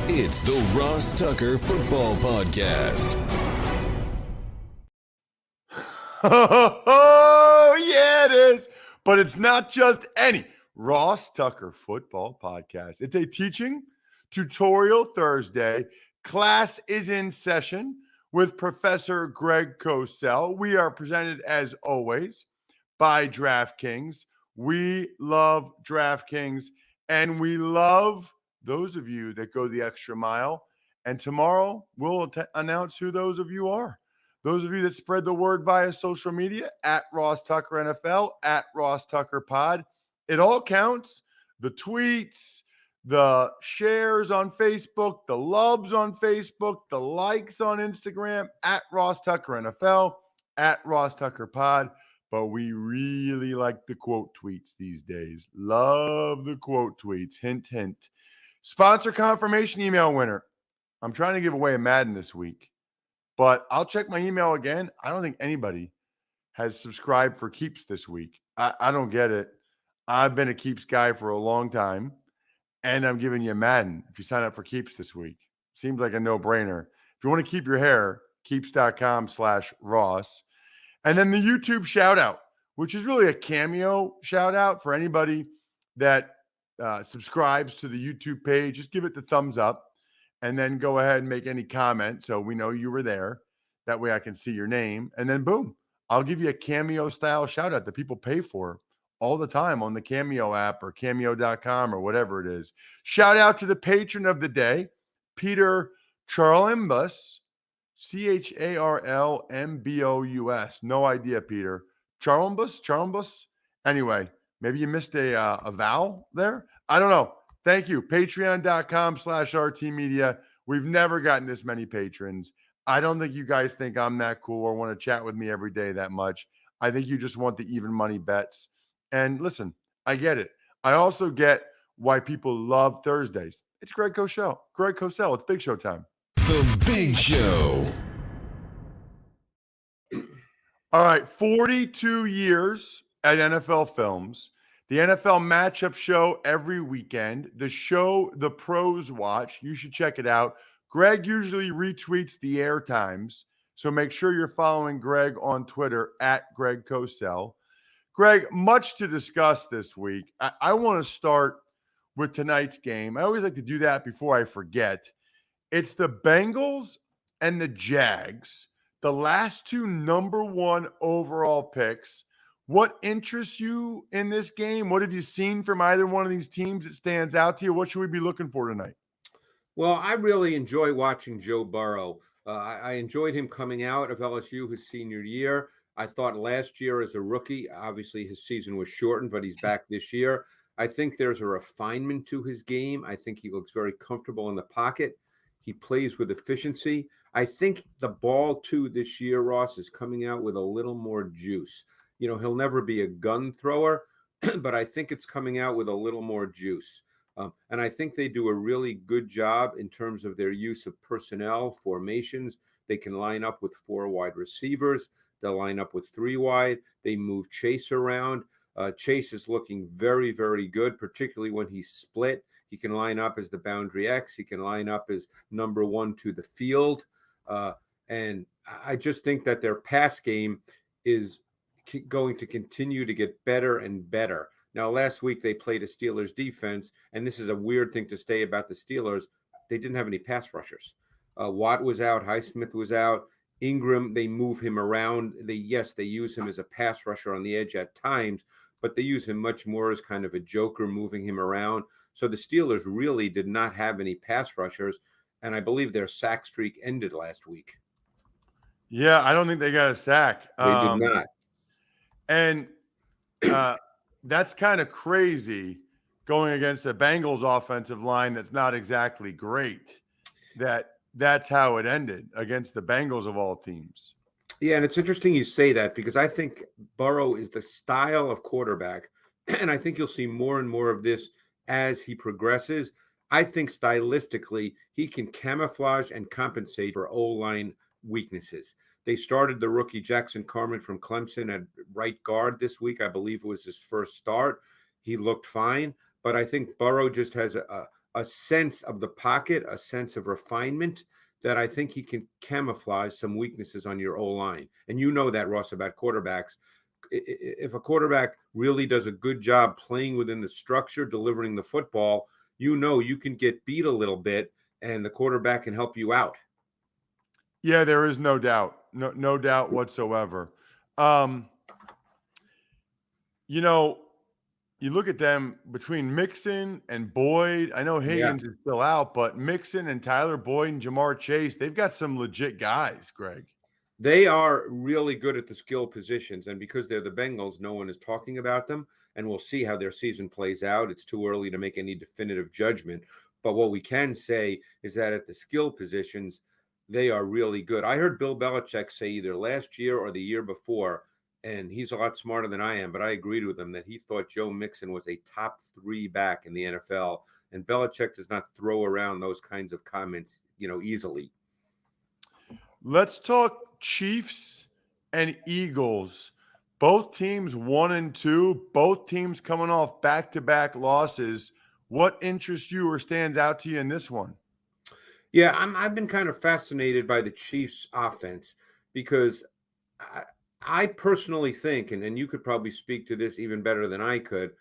It's the Ross Tucker Football Podcast. Oh, yeah, it is. But it's not just any Ross Tucker Football Podcast. It's a teaching tutorial Thursday. Class is in session with Professor Greg Cosell. We are presented, as always, by DraftKings. We love DraftKings, and we love those of you that go the extra mile. And tomorrow, we'll announce who those of you are. Those of you that spread the word via social media, at Ross Tucker NFL, at Ross Tucker Pod. It all counts. The tweets, the shares on Facebook, the loves on Facebook, the likes on Instagram, at Ross Tucker NFL, at Ross Tucker Pod. But we really like the quote tweets these days. Love the quote tweets. Hint, hint. Sponsor confirmation email winner. I'm trying to give away a Madden this week, but I'll check my email again. I don't think anybody has subscribed for Keeps this week. I don't get it. I've been a Keeps guy for a long time, and I'm giving you a Madden if you sign up for Keeps this week. Seems like a no-brainer. If you want to keep your hair, keeps.com/Ross. And then the YouTube shout-out, which is really a cameo shout-out for anybody that subscribes to the YouTube page. Just give it the thumbs up and then go ahead and make any comment so we know you were there. That way I can see your name. And then boom, I'll give you a cameo-style shout-out that people pay for all the time on the Cameo app or cameo.com or whatever it is. Shout-out to the patron of the day, Peter Charlimbus. Charlmbous. No idea, Peter. Charlimbus. Anyway, maybe you missed a vowel there. I don't know. Thank you. Patreon.com/RT Media. We've never gotten this many patrons. I don't think you guys think I'm that cool or want to chat with me every day that much. I think you just want the even money bets. And listen, I get it. I also get why people love Thursdays. It's Greg Cosell. It's Big Show time. The Big Show. All right, 42 years at NFL Films. The NFL matchup show every weekend. The show the pros watch. You should check it out. Greg usually retweets the air times, so make sure you're following Greg on Twitter at Greg Cosell. Greg, much to discuss this week. I want to start with tonight's game. I always like to do that before I forget. It's the Bengals and the Jags, the last two number one overall picks. What interests you in this game? What have you seen from either one of these teams that stands out to you? What should we be looking for tonight? Well, I really enjoy watching Joe Burrow. I enjoyed him coming out of LSU his senior year. I thought last year as a rookie, obviously his season was shortened, but he's back this year. I think there's a refinement to his game. I think he looks very comfortable in the pocket. He plays with efficiency. I think the ball, too, this year, Ross, is coming out with a little more juice. You know, he'll never be a gun thrower, but I think it's coming out with a little more juice. And I think they do a really good job in terms of their use of personnel, formations. They can line up with 4 wide receivers. They'll line up with 3 wide. They move Chase around. Chase is looking very, very good, particularly when he's split. He can line up as the boundary X. He can line up as number 1 to the field. And I just think that their pass game is going to continue to get better and better. Now, last week they played a Steelers defense, and this is a weird thing to say about the Steelers. They didn't have any pass rushers. Watt was out. Highsmith was out. Ingram, they move him around. They use him as a pass rusher on the edge at times, but they use him much more as kind of a joker, moving him around. So the Steelers really did not have any pass rushers, and I believe their sack streak ended last week. Yeah, I don't think they got a sack. They did not. And that's kind of crazy going against the Bengals offensive line that's not exactly great. That's how it ended against the Bengals of all teams. Yeah, and it's interesting you say that because I think Burrow is the style of quarterback, and I think you'll see more and more of this as he progresses. I think stylistically, he can camouflage and compensate for O-line weaknesses. They started the rookie Jackson Carman from Clemson at right guard this week. I believe it was his first start. He looked fine, but I think Burrow just has a sense of the pocket, a sense of refinement that I think he can camouflage some weaknesses on your O-line. And you know that, Ross, about quarterbacks. If a quarterback really does a good job playing within the structure, delivering the football, you know you can get beat a little bit and the quarterback can help you out. Yeah, there is no doubt. No doubt whatsoever. Um, you know, you look at them between Mixon and Boyd. I know Yeah. Higgins is still out, but Mixon and Tyler Boyd and Jamar Chase, they've got some legit guys, Greg. They are really good at the skill positions, and because they're the Bengals, no one is talking about them, and we'll see how their season plays out. It's too early to make any definitive judgment, but what we can say is that at the skill positions, they are really good. I heard Bill Belichick say either last year or the year before, and he's a lot smarter than I am, but I agreed with him that he thought Joe Mixon was a top 3 back in the NFL, and Belichick does not throw around those kinds of comments, easily. Let's talk Chiefs and Eagles. Both teams 1-2, both teams coming off back-to-back losses. What interests you or stands out to you in this one? Yeah, I've been kind of fascinated by the Chiefs' offense because I personally think, and you could probably speak to this even better than I could.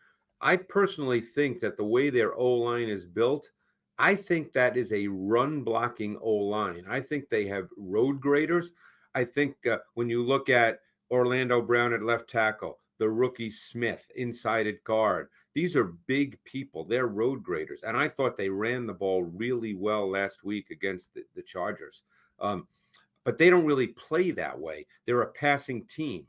I personally think that the way their O-line is built, I think that is a run-blocking O-line. I think they have road graders. I think when you look at Orlando Brown at left tackle, the rookie Smith inside at guard, these are big people. They're road graders. And I thought they ran the ball really well last week against the Chargers. But they don't really play that way. They're a passing team.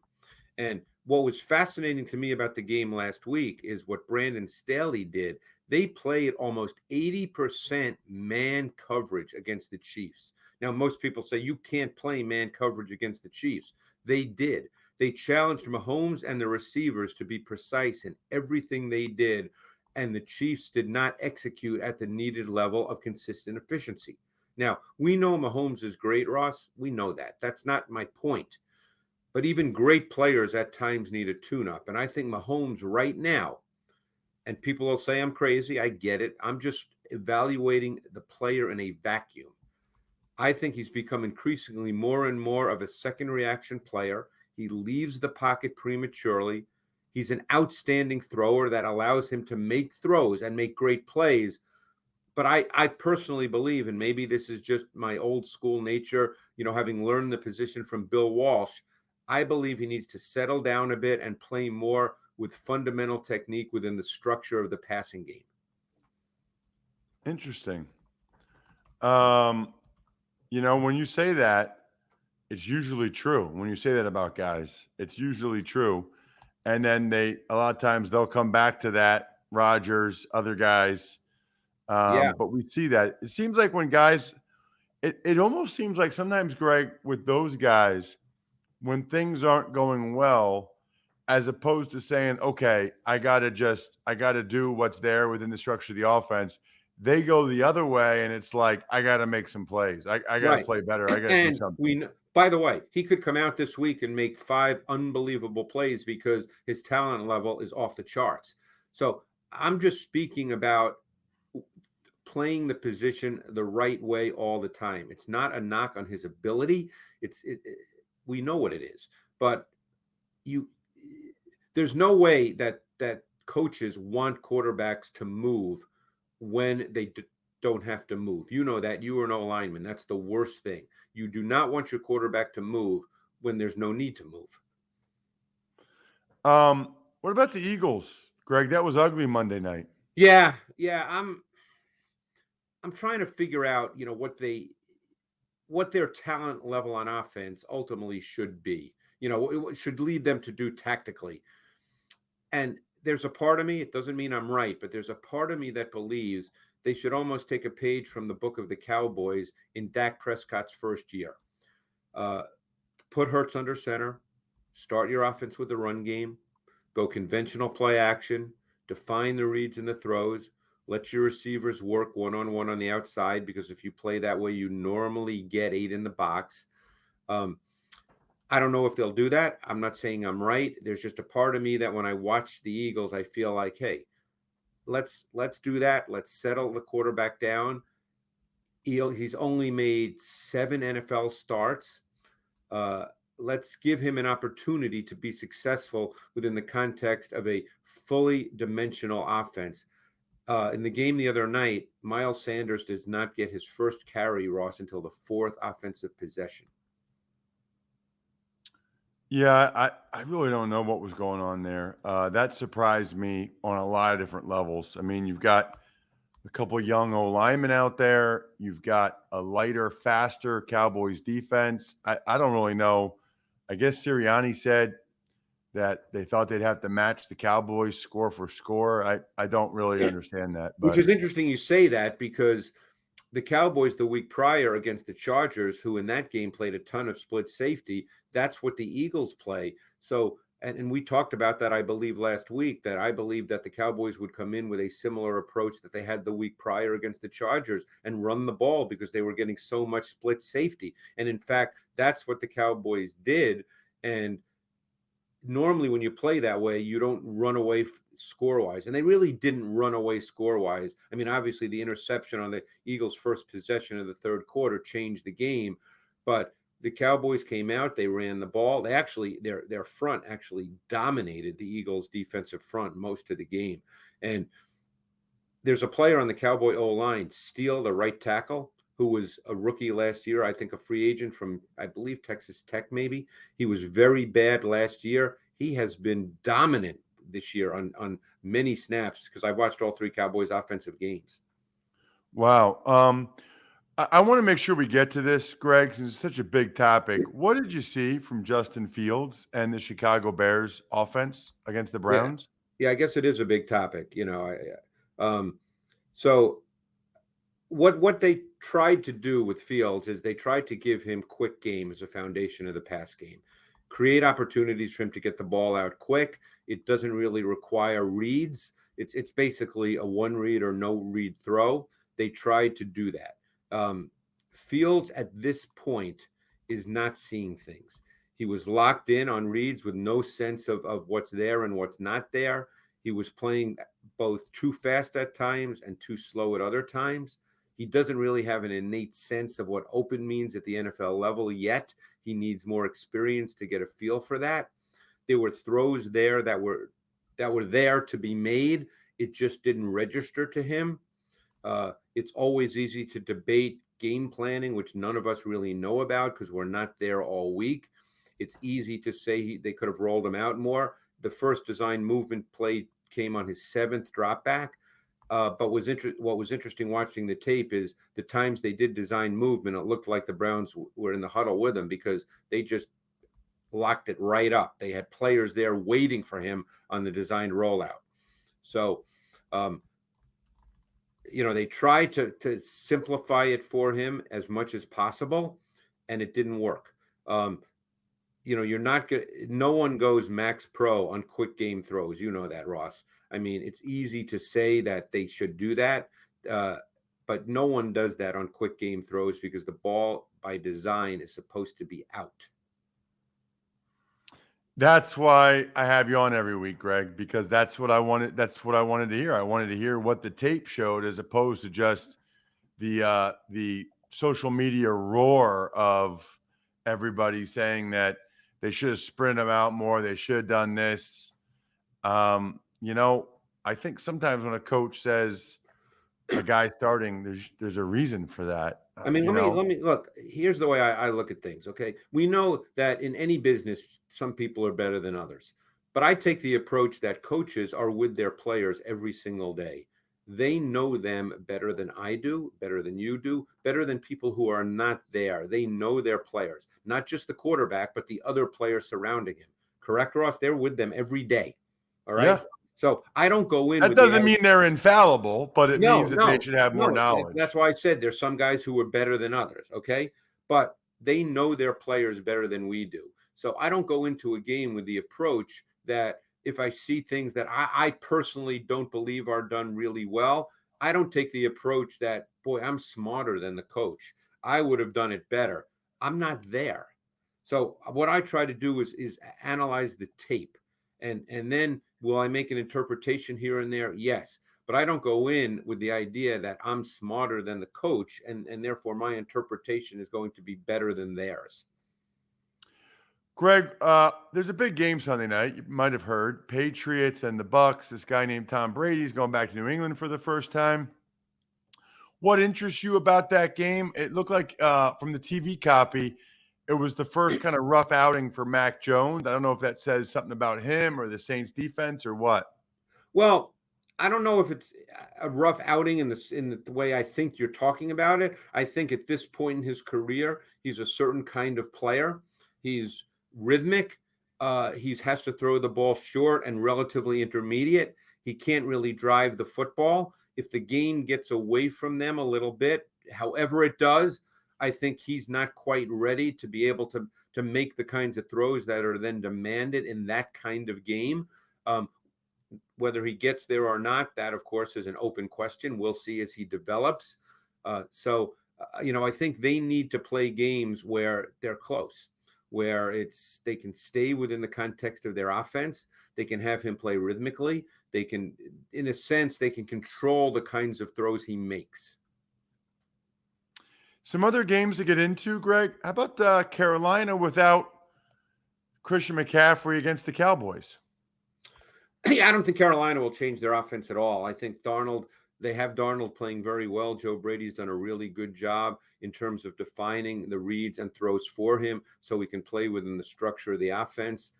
And what was fascinating to me about the game last week is what Brandon Staley did. They played almost 80% man coverage against the Chiefs. Now, most people say you can't play man coverage against the Chiefs. They did. They challenged Mahomes and the receivers to be precise in everything they did, and the Chiefs did not execute at the needed level of consistent efficiency. Now, we know Mahomes is great, Ross. We know that. That's not my point. But even great players at times need a tune-up. And I think Mahomes right now, and people will say I'm crazy. I get it. I'm just evaluating the player in a vacuum. I think he's become increasingly more and more of a second reaction player. He leaves the pocket prematurely. He's an outstanding thrower that allows him to make throws and make great plays. But I personally believe, and maybe this is just my old school nature, having learned the position from Bill Walsh, I believe he needs to settle down a bit and play more with fundamental technique within the structure of the passing game. Interesting. When you say that, it's usually true. When you say that about guys, it's usually true. And then a lot of times they'll come back to that, Rodgers, other guys. But we see that. It seems like when guys, it almost seems like sometimes, Greg, with those guys, when things aren't going well, as opposed to saying, okay, I got to do what's there within the structure of the offense, they go the other way, and it's like, I got to make some plays. I got to play better. I got to do something. By the way, he could come out this week and make 5 unbelievable plays because his talent level is off the charts. So I'm just speaking about playing the position the right way all the time. It's not a knock on his ability. We know what it is, but there's no way that coaches want quarterbacks to move when they don't have to move. You know that. You are an O-lineman. That's the worst thing. You do not want your quarterback to move when there's no need to move. What about the Eagles, Greg? That was ugly Monday night. Yeah. I'm trying to figure out, what their talent level on offense ultimately should be. It should lead them to do tactically. And there's a part of me, it doesn't mean I'm right, but there's a part of me that believes they should almost take a page from the book of the Cowboys in Dak Prescott's first year. Put Hurts under center, start your offense with the run game, go conventional play action, define the reads and the throws, let your receivers work one-on-one on the outside, because if you play that way, you normally get 8 in the box. I don't know if they'll do that. I'm not saying I'm right. There's just a part of me that when I watch the Eagles, I feel like, hey, let's do that. Let's settle the quarterback down. He's only made 7 NFL starts. Uh, let's give him an opportunity to be successful within the context of a fully dimensional offense. In the game the other night, Miles Sanders does not get his first carry, Ross, until the 4th offensive possession. Yeah, I really don't know what was going on there. That surprised me on a lot of different levels. I mean, you've got a couple of young linemen out there. You've got a lighter, faster Cowboys defense. I don't really know. I guess Sirianni said that they thought they'd have to match the Cowboys score for score. I don't really understand that. Which But is interesting you say that, because the Cowboys the week prior against the Chargers, who in that game played a ton of split safety, that's what the Eagles play. So, and we talked about that, I believe, last week, that I believe that the Cowboys would come in with a similar approach that they had the week prior against the Chargers and run the ball because they were getting so much split safety. And in fact, that's what the Cowboys did. And normally when you play that way, you don't run away score-wise. And they really didn't run away score-wise. I mean, obviously the interception on the Eagles' first possession of the third quarter changed the game, but the Cowboys came out, they ran the ball. They actually, their front actually dominated the Eagles' defensive front most of the game. And there's a player on the Cowboy O-line, Steele, the right tackle, who was a rookie last year, I think a free agent from, I believe, Texas Tech maybe. He was very bad last year. He has been dominant this year on many snaps, because I've watched all 3 Cowboys offensive games. wow. I want to make sure we get to this, Greg, since it's such a big topic. What did you see from Justin Fields and the Chicago Bears offense against the Browns? Yeah, I guess it is a big topic. So what they tried to do with Fields is they tried to give him quick game as a foundation of the pass game, create opportunities for him to get the ball out quick. It doesn't really require reads. It's basically a one read or no read throw. They tried to do that. Fields at this point is not seeing things. He was locked in on reads with no sense of what's there and what's not there. He was playing both too fast at times and too slow at other times. He doesn't really have an innate sense of what open means at the NFL level yet. He needs more experience to get a feel for that. There were throws there that were there to be made. It just didn't register to him. It's always easy to debate game planning, which none of us really know about because we're not there all week. It's easy to say they could have rolled him out more. The first design movement play came on his 7th drop back. But what was interesting watching the tape is the times they did design movement, it looked like the Browns were in the huddle with him because they just locked it right up. They had players there waiting for him on the designed rollout. So, they tried to simplify it for him as much as possible, and it didn't work. You're not going to, no one goes max pro on quick game throws. You know that, Ross. I mean, it's easy to say that they should do that, but no one does that on quick game throws because the ball by design is supposed to be out. That's why I have you on every week, Greg, because that's what I wanted. That's what I wanted to hear. I wanted to hear what the tape showed as opposed to just the social media roar of everybody saying that they should have sprinted them out more. They should have done this. I think sometimes when a coach says a guy starting, there's a reason for that. I mean, let me look. Here's the way I look at things. Okay, we know that in any business, some people are better than others, but I take the approach that coaches are with their players every single day. They know them better than I do, better than you do, better than people who are not there. They know their players, not just the quarterback, but the other players surrounding him. Correct, Ross? They're with them every day. All right. Yeah. So I don't go in. That doesn't mean they're infallible, but it means that they should have more knowledge. That's why I said there's some guys who are better than others. Okay. But they know their players better than we do. So I don't go into a game with the approach that if I see things that I personally don't believe are done really well, I don't take the approach that, boy, I'm smarter than the coach. I would have done it better. I'm not there. So what I try to do is analyze the tape. And then will I make an interpretation here and there? Yes. but I don't go in with the idea that I'm smarter than the coach, and therefore my interpretation is going to be better than theirs. Greg, there's a big game Sunday night. You might have heard Patriots and the Bucks. This guy named Tom Brady's going back to New England for the first time. What interests you about that game? It looked like from the TV copy, it was the first kind of rough outing for Mac Jones. I don't know if that says something about him or the Saints defense or what. Well, I don't know if it's a rough outing in the way I think you're talking about it. I think at this point in his career, he's a certain kind of player. He's rhythmic. He has to throw the ball short and relatively intermediate. He can't really drive the football. If the game gets away from them a little bit, however it does, I think he's not quite ready to be able to make the kinds of throws that are then demanded in that kind of game. Whether he gets there or not, that, of course, is an open question. We'll see as he develops. I think they need to play games where they're close, where they can stay within the context of their offense. They can have him play rhythmically. They can, in a sense, they can control the kinds of throws he makes. Some other games to get into, Greg. How about Carolina without Christian McCaffrey against the Cowboys? Yeah, I don't think Carolina will change their offense at all. I think they have Darnold playing very well. Joe Brady's done a really good job in terms of defining the reads and throws for him so he can play within the structure of the offense.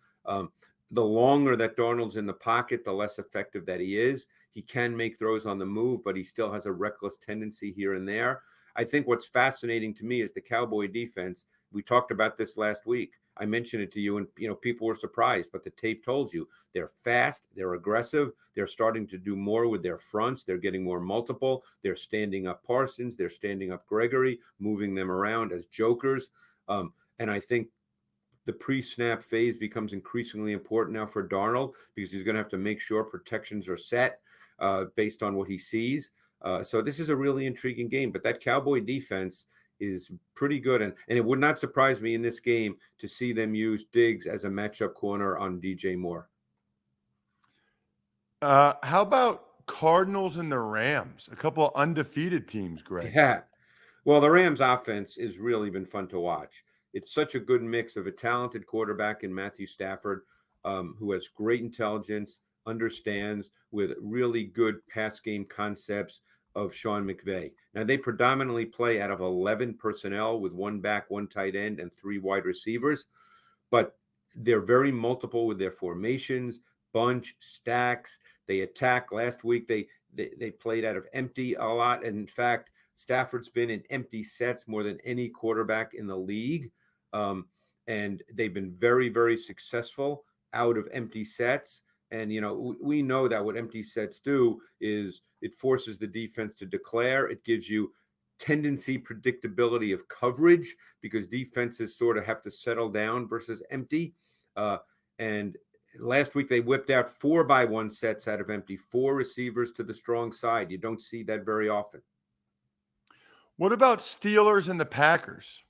The longer that Darnold's in the pocket, the less effective that he is. He can make throws on the move, but he still has a reckless tendency here and there. I think what's fascinating to me is the Cowboy defense. We talked about this last week. I mentioned it to you, and people were surprised, but the tape told you they're fast, they're aggressive, they're starting to do more with their fronts, they're getting more multiple, they're standing up Parsons, they're standing up Gregory, moving them around as jokers, and I think the pre-snap phase becomes increasingly important now for Darnold because he's going to have to make sure protections are set based on what he sees. So this is a really intriguing game, but that Cowboy defense is pretty good. And it would not surprise me in this game to see them use Diggs as a matchup corner on DJ Moore. How about Cardinals and the Rams? A couple of undefeated teams, Greg. Yeah. Well, the Rams offense has really been fun to watch. It's such a good mix of a talented quarterback in Matthew Stafford, who has great intelligence, understands with really good pass game concepts of Sean McVay. Now, they predominantly play out of 11 personnel with one back, one tight end, and 3 wide receivers, but they're very multiple with their formations, bunch, stacks. They attack. Last week, they played out of empty a lot. And in fact, Stafford's been in empty sets more than any quarterback in the league. And they've been very, very successful out of empty sets. And, we know that what empty sets do is it forces the defense to declare. It gives you tendency predictability of coverage because defenses sort of have to settle down versus empty. And last week they whipped out 4-by-1 sets out of empty, 4 receivers to the strong side. You don't see that very often. What about Steelers and the Packers?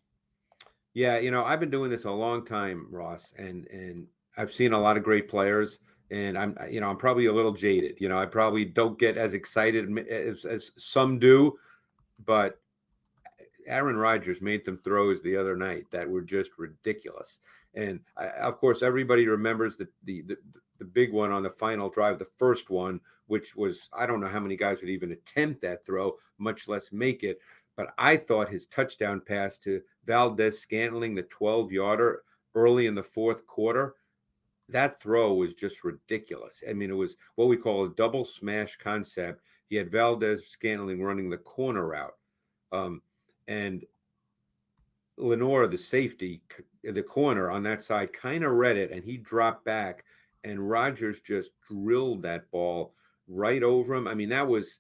Yeah, I've been doing this a long time, Ross, and I've seen a lot of great players. And I'm probably a little jaded. I probably don't get as excited as some do, but Aaron Rodgers made some throws the other night that were just ridiculous. And of course, everybody remembers the big one on the final drive, the first one, which was, I don't know how many guys would even attempt that throw, much less make it. But I thought his touchdown pass to Valdez-Scantling, the 12-yarder early in the fourth quarter, that throw was just ridiculous. I mean, it was what we call a double smash concept. He had Valdez-Scantling running the corner route. And Lenore, the safety, the corner on that side, kind of read it, and he dropped back, and Rodgers just drilled that ball right over him. I mean, that was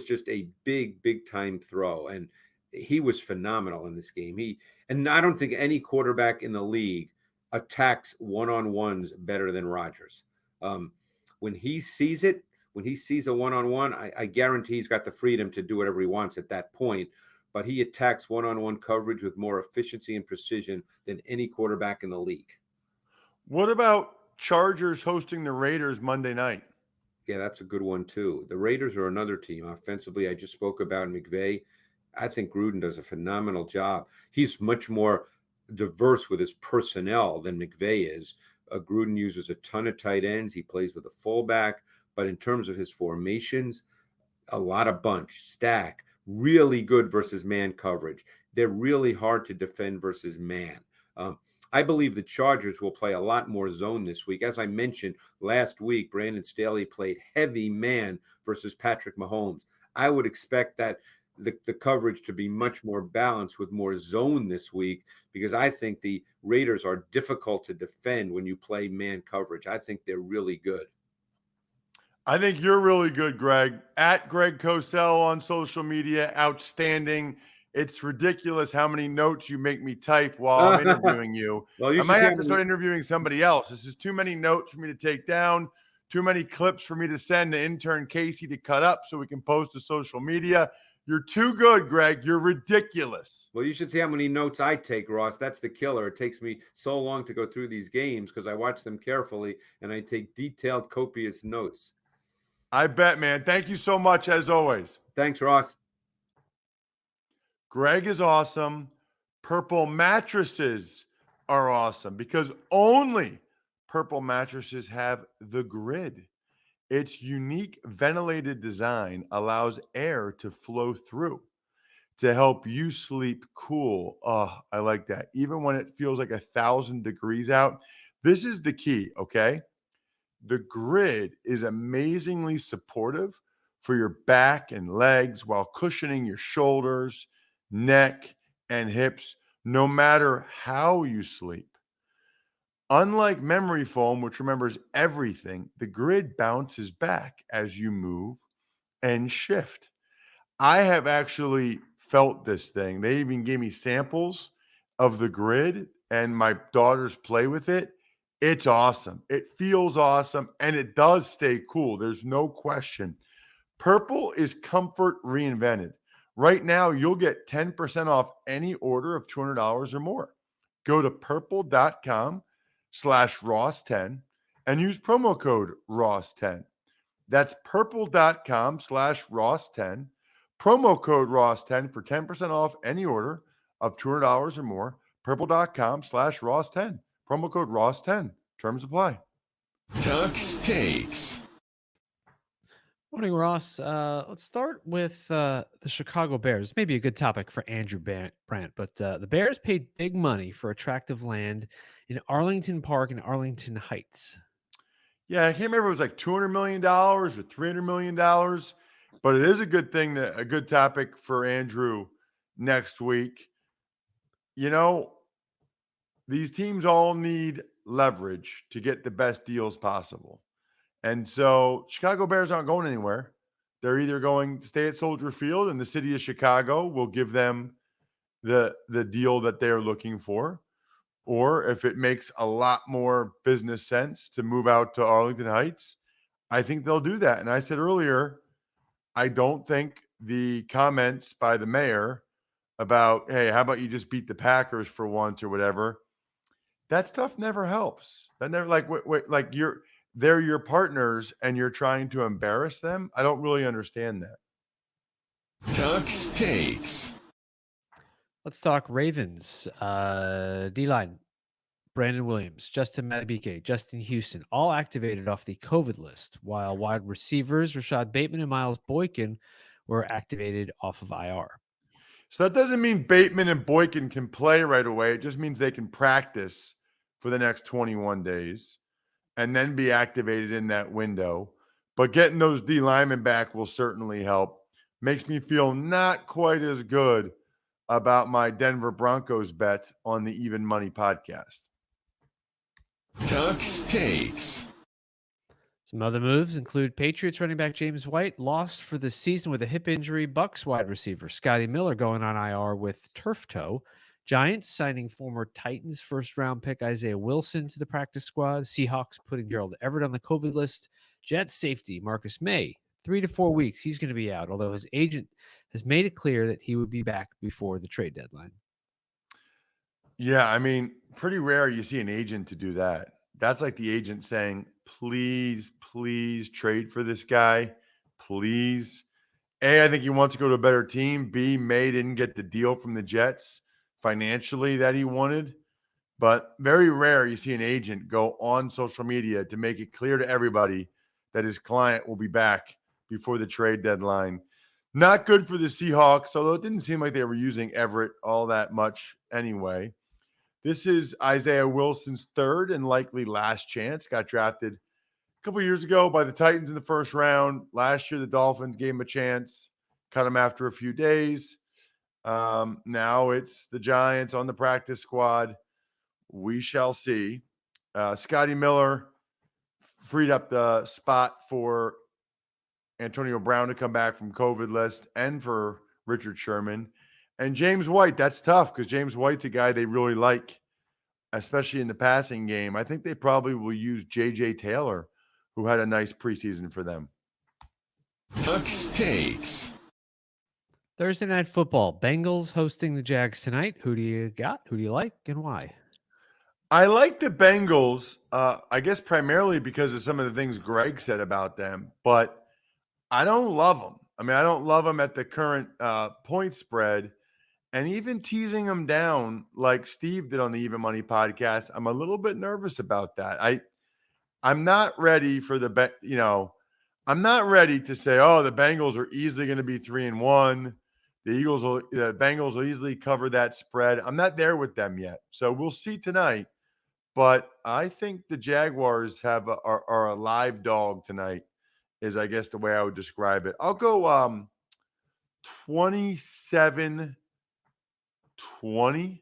just a big time throw, and he was phenomenal in this game. And I don't think any quarterback in the league attacks one-on-ones better than Rodgers. When he sees it, when he sees a one-on-one, I guarantee he's got the freedom to do whatever he wants at that point. But he attacks one-on-one coverage with more efficiency and precision than any quarterback in the league. What about Chargers hosting the Raiders Monday night? Yeah, that's a good one too. The Raiders are another team. Offensively, I just spoke about McVay. I think Gruden does a phenomenal job. He's much more diverse with his personnel than McVay is. Gruden uses a ton of tight ends. He plays with a fullback, but in terms of his formations, a lot of bunch, stack, really good versus man coverage. They're really hard to defend versus man. I believe the Chargers will play a lot more zone this week. As I mentioned last week, Brandon Staley played heavy man versus Patrick Mahomes. I would expect that the coverage to be much more balanced with more zone this week, because I think the Raiders are difficult to defend when you play man coverage. I think they're really good. I think you're really good, Greg. At Greg Cosell on social media, outstanding. It's ridiculous how many notes you make me type while I'm interviewing you. Well, you I should might see have how to many- start interviewing somebody else. This is too many notes for me to take down, too many clips for me to send to intern Casey to cut up so we can post to social media. You're too good, Greg. You're ridiculous. Well, you should see how many notes I take, Ross. That's the killer. It takes me so long to go through these games because I watch them carefully and I take detailed, copious notes. I bet, man. Thank you so much, as always. Thanks, Ross. Greg is awesome. Purple mattresses are awesome because only Purple mattresses have the grid. Its unique ventilated design allows air to flow through to help you sleep cool. Oh, I like that. Even when it feels like 1,000 degrees out. This is the key, okay? The grid is amazingly supportive for your back and legs while cushioning your shoulders, neck, and hips, no matter how you sleep. Unlike memory foam, which remembers everything, the grid bounces back as you move and shift. I have actually felt this thing. They even gave me samples of the grid, and my daughters play with it. It's awesome. It feels awesome, and it does stay cool. There's no question. Purple is comfort reinvented. Right now, you'll get 10% off any order of $200 or more. Go to purple.com/Ross10 and use promo code Ross10. That's purple.com/Ross10. Promo code Ross10 for 10% off any order of $200 or more. Purple.com/Ross10. Promo code Ross10. Terms apply. Tuck's Takes. Morning, Ross. Let's start with the Chicago Bears. Maybe a good topic for Andrew Brandt, but the Bears paid big money for attractive land in Arlington Park and Arlington Heights. Yeah, I can't remember if it was like $200 million or $300 million, but it is a good thing, a good topic for Andrew next week. You know, these teams all need leverage to get the best deals possible. And so Chicago Bears aren't going anywhere. They're either going to stay at Soldier Field and the city of Chicago will give them the deal that they're looking for, or if it makes a lot more business sense to move out to Arlington Heights, I think they'll do that. And I said earlier, I don't think the comments by the mayor about, hey, how about you just beat the Packers for once or whatever, that stuff never helps. That never, like, like they're your partners and you're trying to embarrass them. I don't really understand that. Tuck's Takes. Let's talk Ravens. D-line, Brandon Williams, Justin Madubuike, Justin Houston, all activated off the COVID list, while wide receivers Rashad Bateman and Miles Boykin were activated off of IR. So that doesn't mean Bateman and Boykin can play right away. It just means they can practice for the next 21 days and then be activated in that window. But getting those D linemen back will certainly help. Makes me feel not quite as good about my Denver Broncos bet on the Even Money podcast. Tuck's Takes. Some other moves include Patriots running back James White lost for the season with a hip injury. Bucks wide receiver Scotty Miller going on IR with turf toe. Giants signing former Titans first-round pick Isaiah Wilson to the practice squad. Seahawks putting Gerald Everett on the COVID list. Jets safety Marcus May, 3 to 4 weeks. He's going to be out, although his agent has made it clear that he would be back before the trade deadline. Yeah, I mean, pretty rare you see an agent to do that. that's like the agent saying, please, please trade for this guy. Please. A, I think he wants to go to a better team. B, May didn't get the deal from the Jets financially that he wanted. But very rare you see an agent go on social media to make it clear to everybody that his client will be back before the trade deadline. Not good for the Seahawks, although it didn't seem like they were using Everett all that much anyway. This is Isaiah Wilson's third and likely last chance. Got drafted a couple years ago by the Titans in the first round. Last year, the Dolphins gave him a chance, cut him after a few days. Now it's the Giants on the practice squad. We shall see. Scotty Miller freed up the spot for Antonio Brown to come back from COVID list and for Richard Sherman. And James White, that's tough because James White's a guy they really like, especially in the passing game. I think they probably will use J.J. Taylor, who had a nice preseason for them. Tuck's Takes. Thursday Night Football. Bengals hosting the Jags tonight. Who do you got? Who do you like and why? I like the Bengals, I guess primarily because of some of the things Greg said about them, but I don't love them. I mean, I don't love them at the current point spread, and even teasing them down like Steve did on the Even Money podcast. I'm a little bit nervous about that. I'm not ready for I'm not ready to say, oh, the Bengals are easily going to be 3-1. The Bengals will easily cover that spread. I'm not there with them yet, so we'll see tonight. But I think the Jaguars are a live dog tonight, is I guess the way I would describe it. I'll go 27-20, 27-20,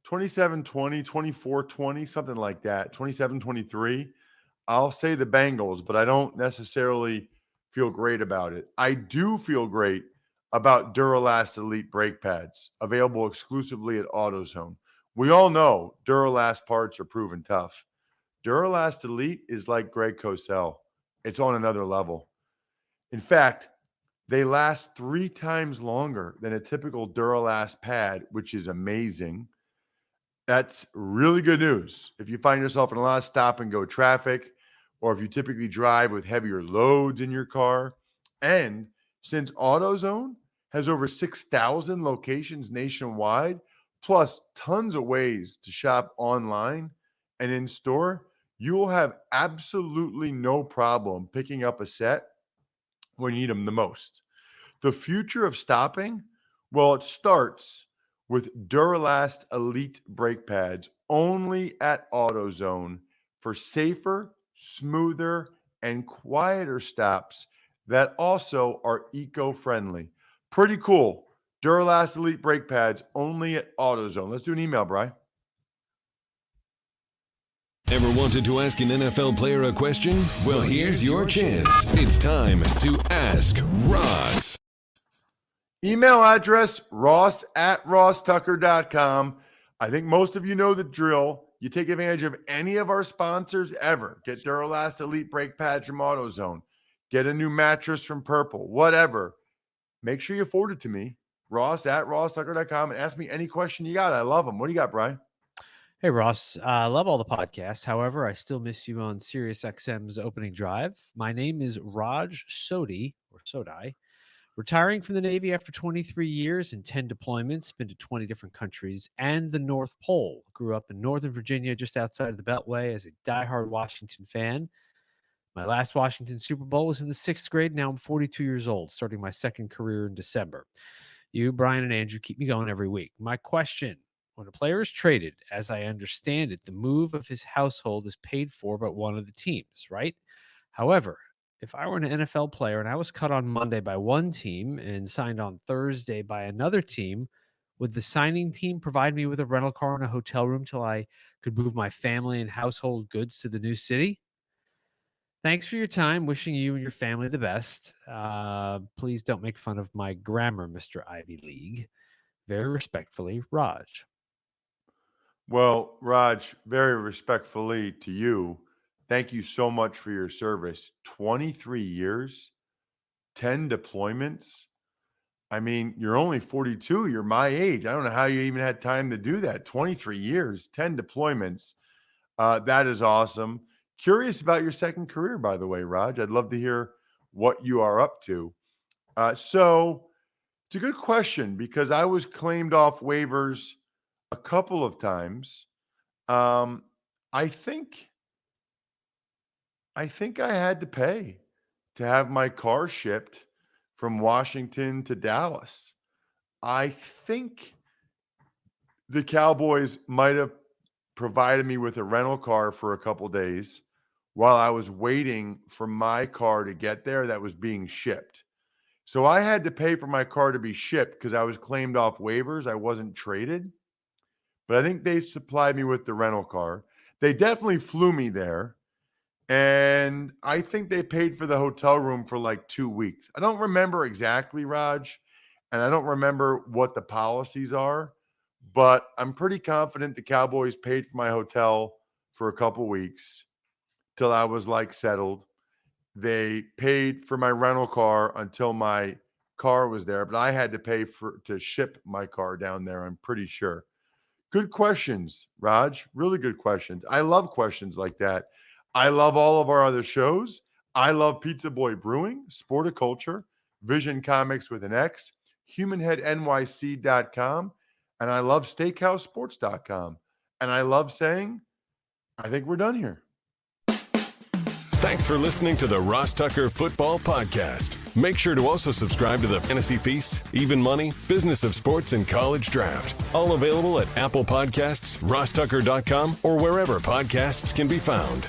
24-20, something like that. 27-23. I'll say the Bengals, but I don't necessarily feel great about it. I do feel great about Duralast Elite brake pads, available exclusively at AutoZone. We all know Duralast parts are proven tough. Duralast Elite is like Greg Cosell. It's on another level. In fact, they last 3 times longer than a typical Duralast pad, which is amazing. That's really good news. If you find yourself in a lot of stop and go traffic, or if you typically drive with heavier loads in your car. And since AutoZone has over 6,000 locations nationwide, plus tons of ways to shop online and in store, you will have absolutely no problem picking up a set when you need them the most. The future of stopping, well, it starts with Duralast Elite brake pads only at AutoZone for safer, smoother, and quieter stops that also are eco-friendly. Pretty cool. Duralast Elite brake pads only at AutoZone. Let's do an email, Bri. Ever wanted to ask an NFL player a question? Well, here's your chance. It's time to Ask Ross. Email address, ross@rosstucker.com. I think most of you know the drill. You take advantage of any of our sponsors ever. Get Duralast Elite brake pads from AutoZone. Get a new mattress from Purple. Whatever. Make sure you forward it to me, ross@rosstucker.com, and ask me any question you got. I love them. What do you got, Brian? Hey, Ross. I love all the podcasts. However, I still miss you on SiriusXM's opening drive. My name is Raj Sodhi, or Sodai. Retiring from the Navy after 23 years and 10 deployments, been to 20 different countries and the North Pole. Grew up in Northern Virginia, just outside of the Beltway, as a diehard Washington fan. My last Washington Super Bowl was in the 6th grade. Now I'm 42 years old, starting my second career in December. You, Brian, and Andrew keep me going every week. My question: when a player is traded, as I understand it, the move of his household is paid for by one of the teams, right? However, if I were an NFL player and I was cut on Monday by one team and signed on Thursday by another team, would the signing team provide me with a rental car and a hotel room till I could move my family and household goods to the new city? Thanks for your time. Wishing you and your family the best. Please don't make fun of my grammar, Mr. Ivy League. Very respectfully, Raj. Well, Raj, very respectfully to you, thank you so much for your service. 23 years, 10 deployments. I mean, you're only 42. You're my age. I don't know how you even had time to do that. 23 years, 10 deployments. That is awesome. Curious about your second career, by the way, Raj. I'd love to hear what you are up to. So it's a good question because I was claimed off waivers a couple of times. I think I had to pay to have my car shipped from Washington to Dallas. I think the Cowboys might have provided me with a rental car for a couple days while I was waiting for my car to get there that was being shipped. So I had to pay for my car to be shipped because I was claimed off waivers. I wasn't traded, but I think they supplied me with the rental car. They definitely flew me there. And I think they paid for the hotel room for like 2 weeks. I don't remember exactly, Raj, and I don't remember what the policies are, but I'm pretty confident the Cowboys paid for my hotel for a couple weeks till I was like settled. They paid for my rental car until my car was there, but I had to pay to ship my car down there, I'm pretty sure. Good questions, Raj. Really good questions. I love questions like that. I love all of our other shows. I love Pizza Boy Brewing, Sporticulture, Vision Comics with an X, HumanHeadNYC.com, and I love SteakhouseSports.com. And I love saying, I think we're done here. Thanks for listening to the Ross Tucker Football Podcast. Make sure to also subscribe to the Fantasy Feast, Even Money, Business of Sports, and College Draft. All available at Apple Podcasts, RossTucker.com, or wherever podcasts can be found.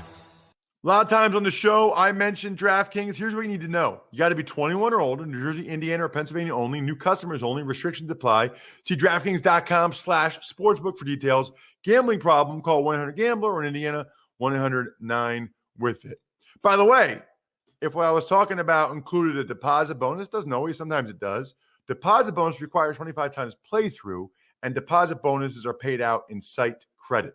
A lot of times on the show, I mentioned DraftKings. Here's what you need to know. You got to be 21 or older, New Jersey, Indiana, or Pennsylvania only. New customers only. Restrictions apply. See DraftKings.com/sportsbook for details. Gambling problem, call 1-800-GAMBLER, or in Indiana, 1-800-9-WITH-IT. By the way, if what I was talking about included a deposit bonus, doesn't always, sometimes it does. Deposit bonus requires 25 times playthrough, and deposit bonuses are paid out in site credit.